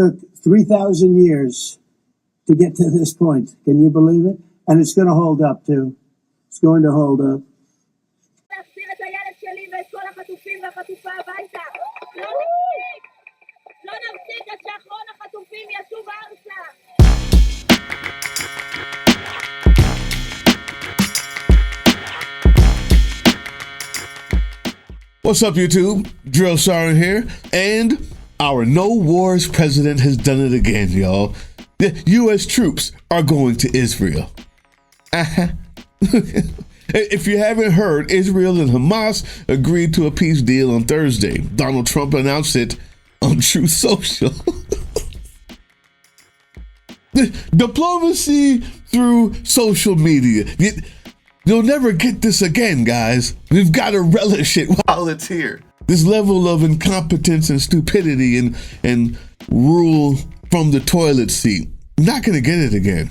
Took 3,000 years to get to this point. Can you believe it? And it's going to hold up, too. It's going to hold up. What's up, YouTube? Drill Sergeant here, and our no wars president has done it again, y'all. The U.S. troops are going to Israel. If you haven't heard, Israel and Hamas agreed to a peace deal on Thursday. Donald Trump announced it on Truth Social. Diplomacy through social media. You'll never get this again, guys. We've got to relish it while it's here. This level of incompetence and stupidity and rule from the toilet seat. You're not going to get it again.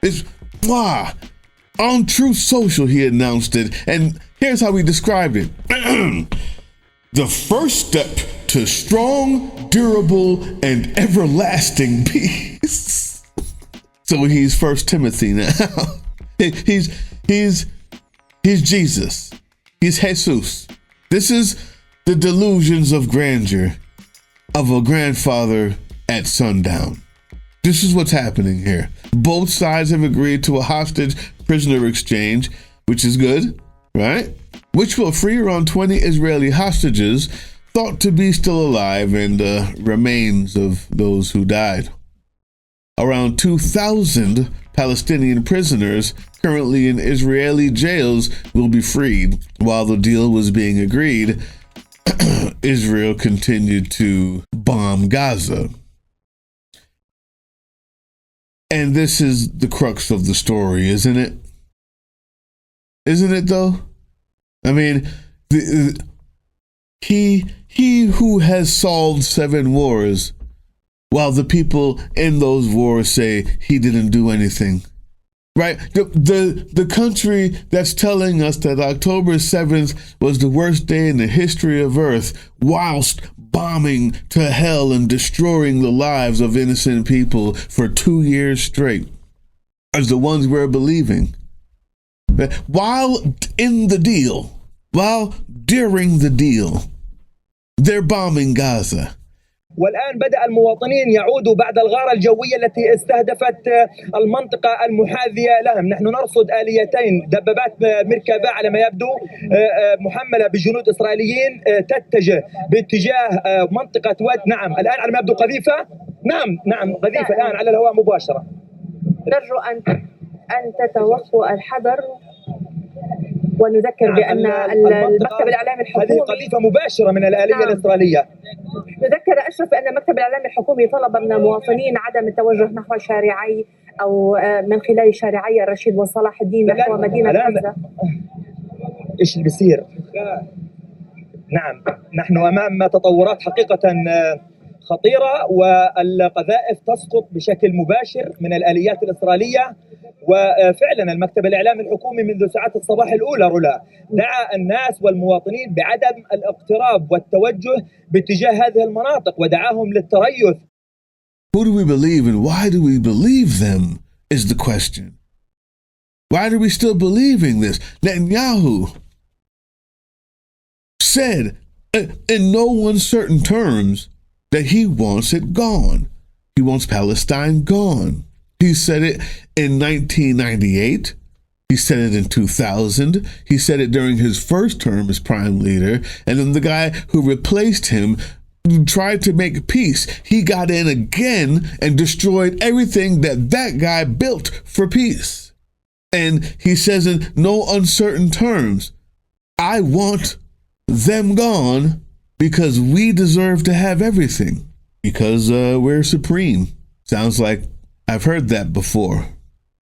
It's on Truth Social, he announced it, and here's how he described it. The first step to strong, durable, and everlasting peace. So he's First Timothy now. He's Jesus. He's Jesus. This is the delusions of grandeur of a grandfather at sundown. This is what's happening here. Both sides have agreed to a hostage prisoner exchange, which is good, right? Which will free around 20 Israeli hostages thought to be still alive and remains of those who died. Around 2,000 Palestinian prisoners currently in Israeli jails will be freed. While the deal was being agreed, Israel continued to bomb Gaza. And this is the crux of the story, isn't it? Isn't it, though? I mean, he who has solved 7 wars, while the people in those wars say he didn't do anything. Right? The country that's telling us that October 7th was the worst day in the history of Earth, whilst bombing to hell and destroying the lives of innocent people for 2 years straight, as the ones we're believing. While in the deal, while during the deal, they're bombing Gaza. والآن بدأ المواطنين يعودوا بعد الغارة الجوية التي استهدفت المنطقة المحاذية لهم. نحن نرصد آليتين دبابات مركبة على ما يبدو محملة بجنود إسرائيليين تتجه باتجاه منطقة واد. نعم الآن على ما يبدو قذيفة. نعم قذيفة الآن على الهواء مباشرة. نرجو أن تتوخوا الحذر ونذكر بأن المكتب الإعلامي الحكومي هذه قذيفة مباشرة من الآلية الإسرائيلية. نذكر أشرف أن المكتب الإعلامي الحكومي طلب من المواطنين عدم التوجه نحو شارعي أو من خلال شارعي الرشيد وصلاح الدين نحو مدينة غزة. إيش اللي بيصير؟ نعم نحن أمام تطورات حقيقة خطيرة، والقذائف تسقط بشكل مباشر من الآليات الإسرائيلية. وفعلا المكتب الإعلامي الحكومي منذ ساعات الصباح الأولى رولا دعا الناس والمواطنين بعدم الاقتراب والتوجه باتجاه هذه المناطق ودعاهم للتريث. Who do we believe and why do we believe them is the question. Why are we still believing this? Netanyahu said in no uncertain terms that he wants it gone. He wants Palestine gone. He said it in 1998. He said it in 2000. He said it during his first term as prime leader. And then the guy who replaced him tried to make peace. He got in again and destroyed everything that guy built for peace. And he says in no uncertain terms, I want them gone because we deserve to have everything. Because we're supreme. Sounds like I've heard that before.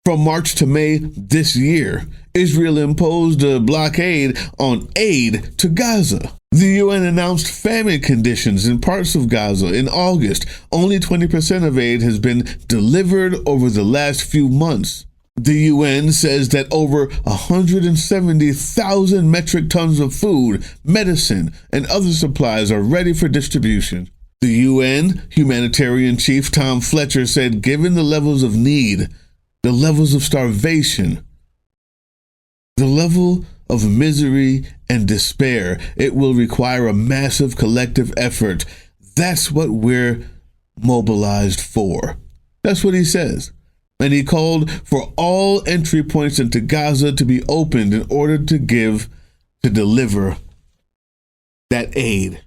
From March to May this year, Israel imposed a blockade on aid to Gaza. The UN announced famine conditions in parts of Gaza in August. Only 20% of aid has been delivered over the last few months. The UN says that over 170,000 metric tons of food, medicine, and other supplies are ready for distribution. The UN humanitarian chief Tom Fletcher said, given the levels of need, the levels of starvation, the level of misery and despair, it will require a massive collective effort. That's what we're mobilized for. That's what he says. And he called for all entry points into Gaza to be opened in order to deliver that aid.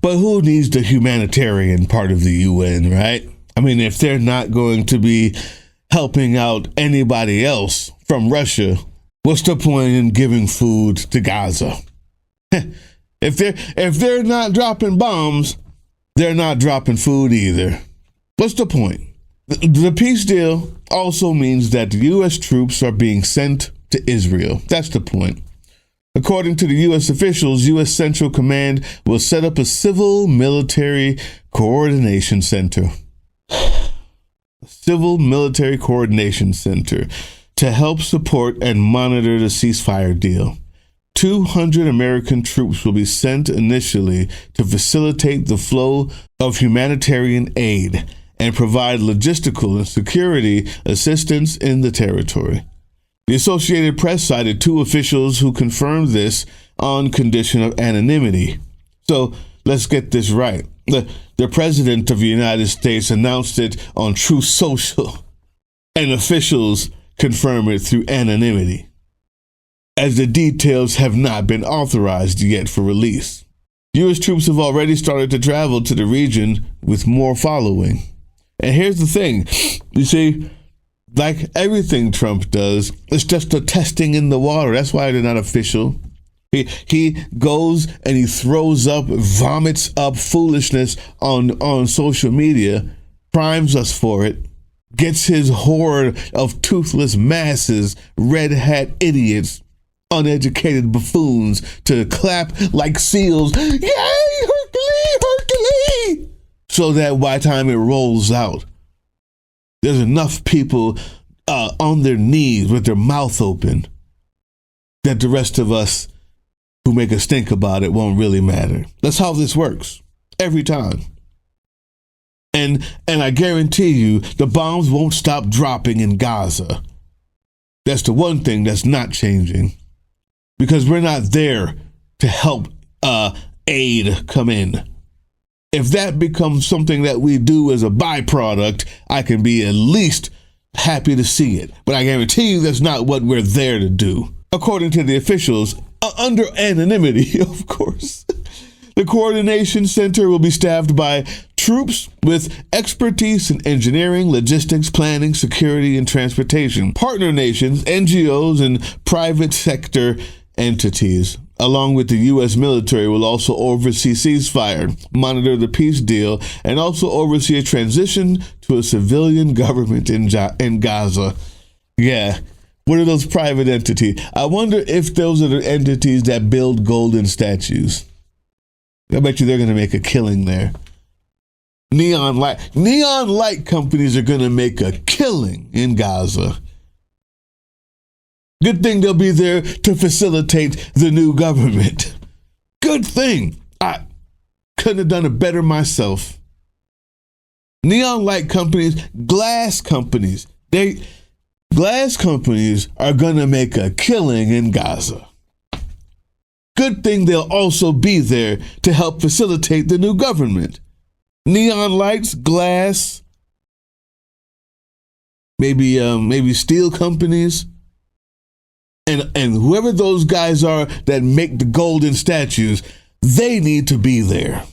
But who needs the humanitarian part of the UN, right? I mean, if they're not going to be helping out anybody else from Russia, what's the point in giving food to Gaza? If they're not dropping bombs, they're not dropping food either. What's the point? The peace deal also means that the U.S. troops are being sent to Israel. That's the point. According to the U.S. officials, U.S. Central Command will set up a civil military coordination center. Civil Military Coordination Center to help support and monitor the ceasefire deal. 200 American troops will be sent initially to facilitate the flow of humanitarian aid and provide logistical and security assistance in the territory. The Associated Press cited two officials who confirmed this on condition of anonymity. So let's get this right. The President of the United States announced it on Truth Social, and officials confirm it through anonymity, as the details have not been authorized yet for release. U.S. troops have already started to travel to the region with more following. And here's the thing, you see, like everything Trump does, it's just a testing in the water. That's why they're not official. He goes and he throws up, vomits up foolishness on social media, primes us for it, gets his horde of toothless masses, red hat idiots, uneducated buffoons to clap like seals. Yay, Hercules, Hercules! So that by the time it rolls out, there's enough people on their knees with their mouth open that the rest of us who make us think about it won't really matter. That's how this works every time. And I guarantee you the bombs won't stop dropping in Gaza. That's the one thing that's not changing, because we're not there to help aid come in. If that becomes something that we do as a byproduct, I can be at least happy to see it. But I guarantee you that's not what we're there to do. According to the officials, under anonymity, of course, the coordination center will be staffed by troops with expertise in engineering, logistics, planning, security, and transportation, partner nations, NGOs, and private sector entities. Along with the U.S. military will also oversee ceasefire, monitor the peace deal, and also oversee a transition to a civilian government in Gaza. Yeah. What are those private entities? I wonder if those are the entities that build golden statues. I bet you they're going to make a killing there. Neon light companies are going to make a killing in Gaza. Good thing they'll be there to facilitate the new government. Good thing. I couldn't have done it better myself. Neon light companies, glass companies, glass companies are going to make a killing in Gaza. Good thing they'll also be there to help facilitate the new government. Neon lights, glass, maybe steel companies, and whoever those guys are that make the golden statues, they need to be there.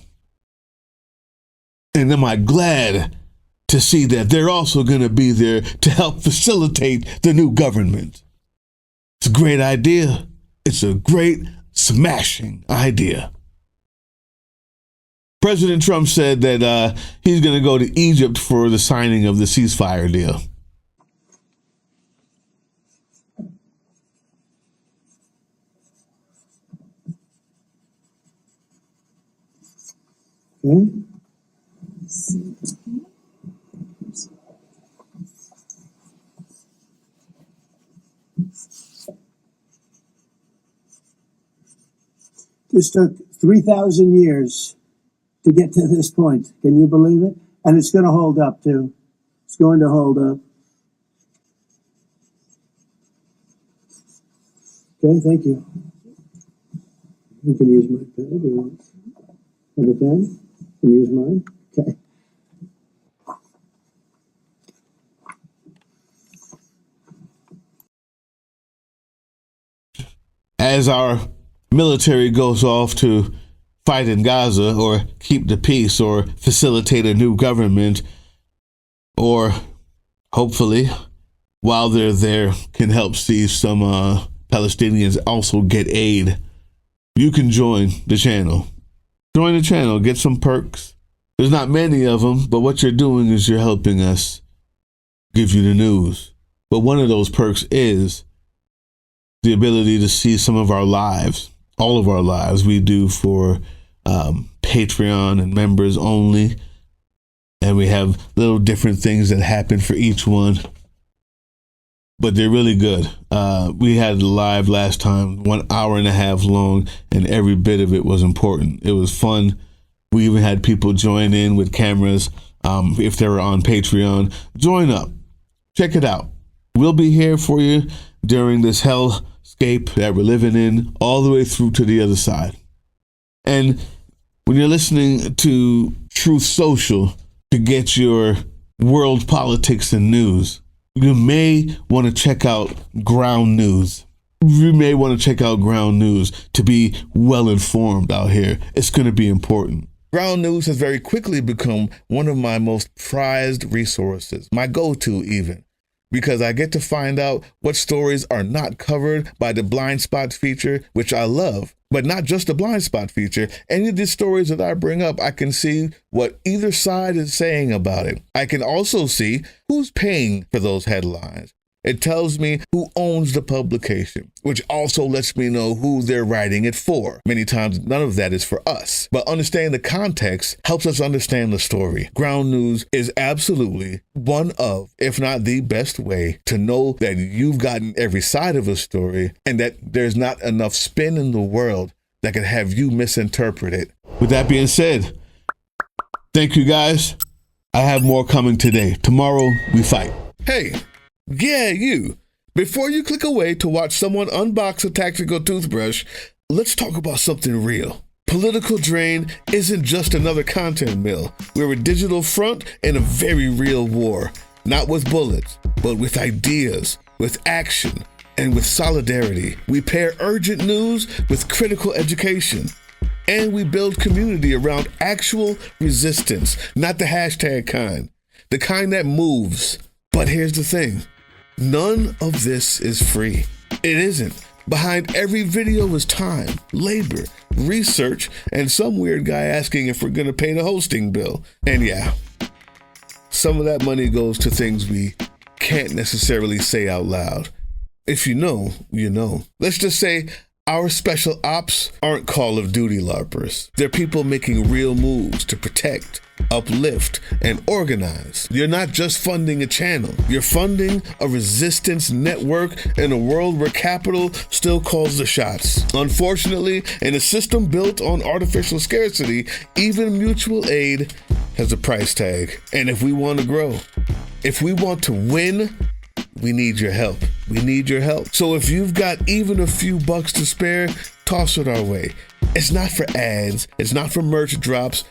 And am I glad to see that they're also going to be there to help facilitate the new government. It's a great idea. It's a great, smashing idea. President Trump said that he's going to go to Egypt for the signing of the ceasefire deal. Okay. This took 3,000 years to get to this point. Can you believe it? And it's going to hold up too. It's going to hold up. Okay, thank you. You can use my pen if you want. Have a pen? Can you use mine? Okay. As our military goes off to fight in Gaza or keep the peace or facilitate a new government, or hopefully while they're there can help see some Palestinians also get aid, you can join the channel. Join the channel, get some perks. There's not many of them, but what you're doing is you're helping us give you the news. But one of those perks is the ability to see some of our lives, all of our lives. We do for Patreon and members only. And we have little different things that happen for each one. But they're really good. We had live last time, 1 hour and a half long, and every bit of it was important. It was fun. We even had people join in with cameras. If they were on Patreon, join up. Check it out. We'll be here for you during this hellscape that we're living in, all the way through to the other side. And when you're listening to Truth Social to get your world politics and news, you may want to check out Ground News. You may want to check out Ground News to be well informed out here. It's going to be important. Ground News has very quickly become one of my most prized resources, my go-to even, because I get to find out what stories are not covered by the blind spot feature, which I love. But not just the blind spot feature. Any of these stories that I bring up, I can see what either side is saying about it. I can also see who's paying for those headlines. It tells me who owns the publication, which also lets me know who they're writing it for. Many times, none of that is for us. But understanding the context helps us understand the story. Ground News is absolutely one of, if not the best way to know that you've gotten every side of a story and that there's not enough spin in the world that could have you misinterpret it. With that being said, thank you guys. I have more coming today. Tomorrow, we fight. Hey. Yeah, you. Before you click away to watch someone unbox a tactical toothbrush, let's talk about something real. Political Drain isn't just another content mill. We're a digital front in a very real war. Not with bullets, but with ideas, with action, and with solidarity. We pair urgent news with critical education. And we build community around actual resistance, not the hashtag kind. The kind that moves. But here's the thing. None of this is free. It isn't. Behind every video is time, labor, research, and some weird guy asking if we're going to pay the hosting bill. And yeah, some of that money goes to things we can't necessarily say out loud. If you know, you know. Let's just say our special ops aren't Call of Duty LARPers. They're people making real moves to protect, uplift, and organize. You're not just funding a channel. You're funding a resistance network in a world where capital still calls the shots. Unfortunately, in a system built on artificial scarcity, even mutual aid has a price tag. And if we want to grow, if we want to win, we need your help. We need your help. So if you've got even a few bucks to spare, toss it our way. It's not for ads. It's not for merch drops,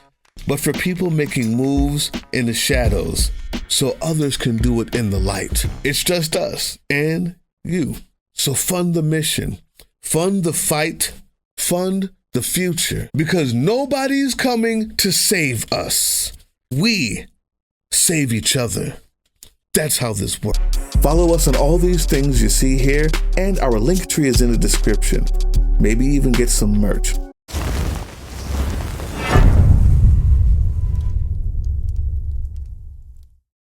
but for people making moves in the shadows so others can do it in the light. It's just us and you. So fund the mission, fund the fight, fund the future, because nobody's coming to save us. We save each other. That's how this works. Follow us on all these things you see here, and our link tree is in the description. Maybe even get some merch.